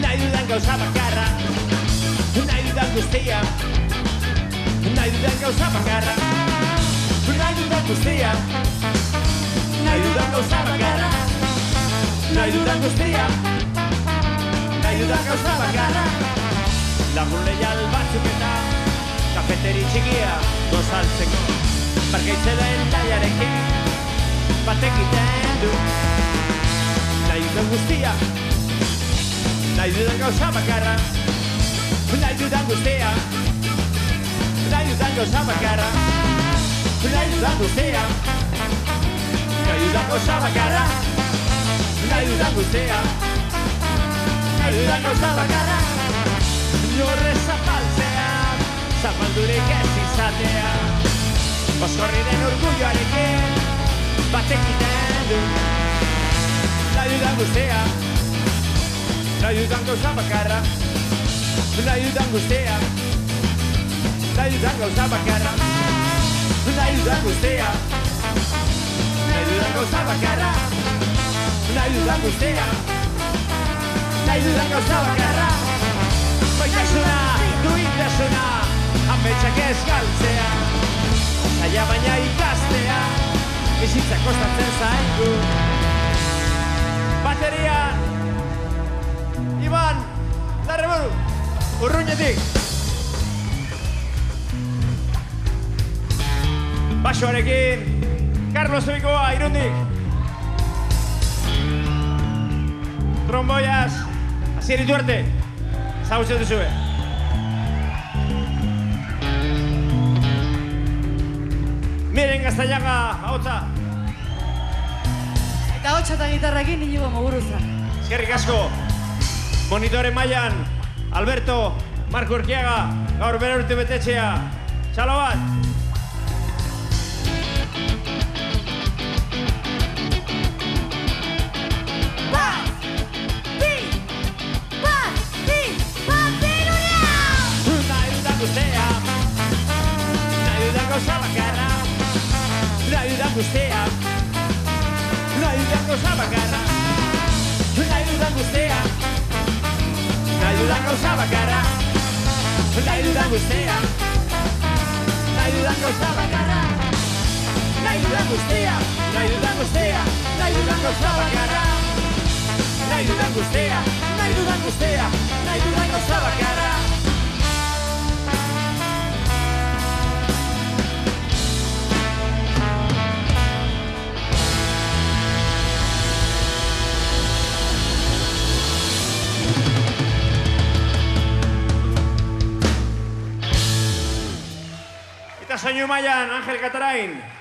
nahi dudan gauza bakarra, nahi dudan guztia, nahi dudan gauza bakarra, nahi dudan guztia, nahi dudan gauza bakarra, nahi dudan guztia, nahi dudan gauza bakarra. Lagun leial batzuk eta kafeteri txikia gozaltzeko, barkaitzelen taiarekin batek iten du. Nahi dudan guztia, nahi dudan gauza bakarra, nahi dudan guztia, nahi dudan gauza bakarra, nahi dudan guztia, nahi dudan gauza bakarra, nahi dudan guztia, nahi dudan gauza bakarra. Inorre zapaltzea, zapaldurik ez izatea, Boskorriren orgulloarekin batek iten du. Nahi dudan guztia, nahi dudan gauza bakarra, nahi dudan guztia, nahi dudan gauza bakarra, nahi dudan guztia, nahi dudan gauza bakarra, nahi dudan guztia, nahi dudan gauza bakarra. Baitasuna, duintasuna, ametsak ez galtzea, zaila baina ikastea, bizitza kostatzen zaigu. Baterian, Iban Larreburu, Urruñetik. Basoarekin, Carlos Zubikoa, Irundik. Tromboiaz, Asier Ituarte, zagutzen duzue. Miren Gaztaiaga, ahotsa. Eta hotxa eta gitarrakin Inigo Muguruza. Eskerrik asko. Monitore mailan, Alberto, Marko Urkiaga, gaur bere urte betetxea. Txalo bat. Nahi dudan guztia, nahi dudan gauza bakarra, nahi dudan guztia, nahi dudan gauza bakarra, nahi dudan guztia, nahi dudan gauza bakarra, nahi dudan guztia, nahi dudan gauza bakarra, nahi dudan guztia, nahi dudan guztia, nahi dudan gauza bakarra, nahi dudan guztia, nahi dudan guztia, nahi dudan gauza bakarra. Eta soinu mailan, Angel Catarain.